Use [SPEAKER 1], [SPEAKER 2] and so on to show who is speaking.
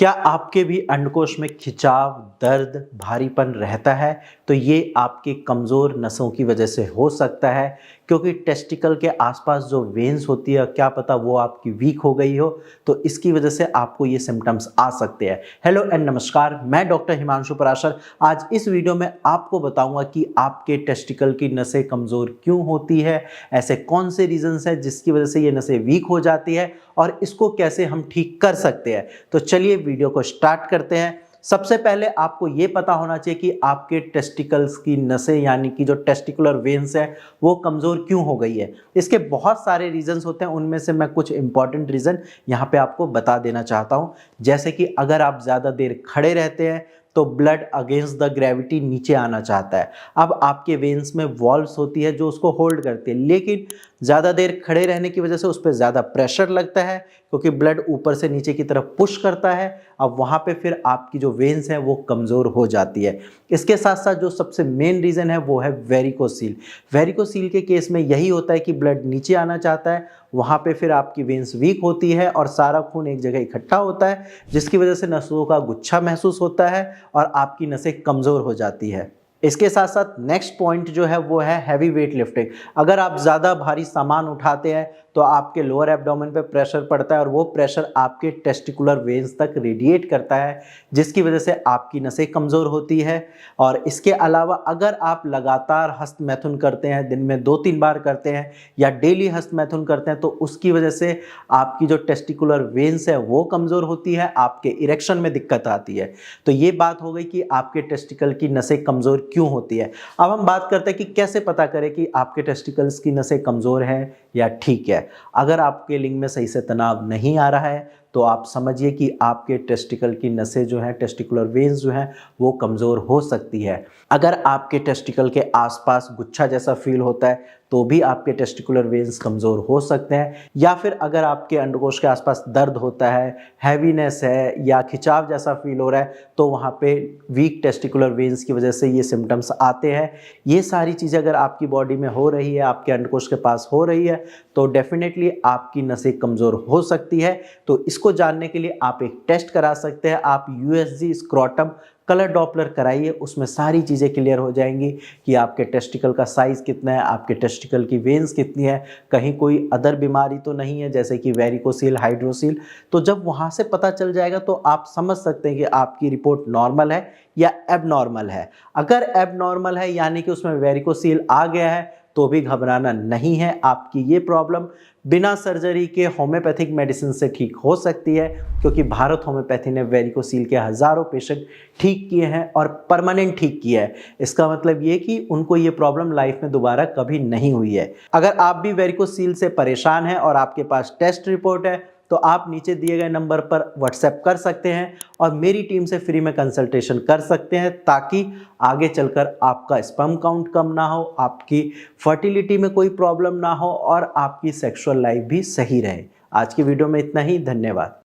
[SPEAKER 1] क्या आपके भी अंडकोश में खिंचाव, दर्द, भारीपन रहता है? तो ये आपके कमज़ोर नसों की वजह से हो सकता है, क्योंकि टेस्टिकल के आसपास जो वेन्स होती है क्या पता वो आपकी वीक हो गई हो, तो इसकी वजह से आपको ये सिम्टम्स आ सकते हैं। हेलो एंड नमस्कार, मैं डॉक्टर हिमांशु पराशर। आज इस वीडियो में आपको बताऊंगा कि आपके टेस्टिकल की नसें कमज़ोर क्यों होती है, ऐसे कौन से रीजंस हैं जिसकी वजह से ये नसें वीक हो जाती है और इसको कैसे हम ठीक कर सकते हैं। तो चलिए वीडियो को स्टार्ट करते हैं। सबसे पहले आपको ये पता होना चाहिए कि आपके टेस्टिकल्स की नसें यानी कि जो टेस्टिकुलर वेन्स है वो कमज़ोर क्यों हो गई है। इसके बहुत सारे रीजंस होते हैं, उनमें से मैं कुछ इंपॉर्टेंट रीज़न यहाँ पे आपको बता देना चाहता हूँ। जैसे कि अगर आप ज़्यादा देर खड़े रहते हैं तो ब्लड अगेंस्ट द ग्रेविटी नीचे आना चाहता है। अब आपके वेन्स में वॉल्व्स होती है जो उसको होल्ड करती है, लेकिन ज़्यादा देर खड़े रहने की वजह से उस पर ज़्यादा प्रेशर लगता है, क्योंकि ब्लड ऊपर से नीचे की तरफ पुश करता है। अब वहाँ पे फिर आपकी जो वेन्स हैं वो कमज़ोर हो जाती है। इसके साथ साथ जो सबसे मेन रीज़न है वो है वेरिकोसील। वेरिकोसील के केस में यही होता है कि ब्लड नीचे आना चाहता है, वहाँ पे फिर आपकी वेन्स वीक होती है और सारा खून एक जगह इकट्ठा होता है, जिसकी वजह से नसों का गुच्छा महसूस होता है और आपकी नसें कमज़ोर हो जाती है। इसके साथ साथ नेक्स्ट पॉइंट जो है वो है हैवी वेट लिफ्टिंग। अगर आप ज़्यादा भारी सामान उठाते हैं तो आपके लोअर एब्डोमेन पे प्रेशर पड़ता है और वो प्रेशर आपके टेस्टिकुलर वेन्स तक रेडिएट करता है, जिसकी वजह से आपकी नसें कमज़ोर होती है। और इसके अलावा अगर आप लगातार हस्तमैथुन करते हैं, दिन में 2-3 बार करते हैं या डेली हस्तमैथुन करते हैं, तो उसकी वजह से आपकी जो टेस्टिकुलर वेन्स है वो कमज़ोर होती है, आपके इरेक्शन में दिक्कत आती है। तो ये बात हो गई कि आपके टेस्टिकल की नसें कमज़ोर क्यों होती है। अब हम बात करते हैं कि कैसे पता करें कि आपके टेस्टिकल्स की नसें कमज़ोर हैं या ठीक है। अगर आपके लिंग में सही से तनाव नहीं आ रहा है तो आप समझिए कि आपके टेस्टिकल की नसें जो हैं, टेस्टिकुलर वेन्स जो हैं वो कमज़ोर हो सकती है। अगर आपके टेस्टिकल के आसपास गुच्छा जैसा फील होता है तो भी आपके टेस्टिकुलर वेन्स कमज़ोर हो सकते हैं। या फिर अगर आपके अंडकोश के आसपास दर्द होता है, हैवीनेस है या खिंचाव जैसा फील हो रहा है, तो वहाँ पे वीक टेस्टिकुलर वेन्स की वजह से ये सिम्टम्स आते हैं। ये सारी चीज़ें अगर आपकी बॉडी में हो रही है, आपके अंडकोश के पास हो रही है, तो डेफिनेटली आपकी नसें कमज़ोर हो सकती है। तो इसको जानने के लिए आप एक टेस्ट करा सकते हैं। आप यूएसजी स्क्रोटम कलर डॉपलर कराइए, उसमें सारी चीज़ें क्लियर हो जाएंगी कि आपके टेस्टिकल का साइज़ कितना है, आपके टेस्टिकल की वेन्स कितनी है, कहीं कोई अदर बीमारी तो नहीं है जैसे कि वेरिकोसील, हाइड्रोसील। तो जब वहाँ से पता चल जाएगा तो आप समझ सकते हैं कि आपकी रिपोर्ट नॉर्मल है या एबनॉर्मल है। अगर एबनॉर्मल है यानी कि उसमें वेरिकोसील आ गया है तो भी घबराना नहीं है। आपकी ये प्रॉब्लम बिना सर्जरी के होम्योपैथिक मेडिसिन से ठीक हो सकती है, क्योंकि भारत होम्योपैथी ने वेरिकोसील के हज़ारों पेशेंट ठीक किए हैं और परमानेंट ठीक किया है। इसका मतलब ये कि उनको ये प्रॉब्लम लाइफ में दोबारा कभी नहीं हुई है। अगर आप भी वेरिकोसील से परेशान हैं और आपके पास टेस्ट रिपोर्ट है तो आप नीचे दिए गए नंबर पर व्हाट्सएप कर सकते हैं और मेरी टीम से फ्री में कंसल्टेशन कर सकते हैं, ताकि आगे चलकर आपका स्पर्म काउंट कम ना हो, आपकी फर्टिलिटी में कोई प्रॉब्लम ना हो और आपकी सेक्सुअल लाइफ भी सही रहे। आज की वीडियो में इतना ही, धन्यवाद।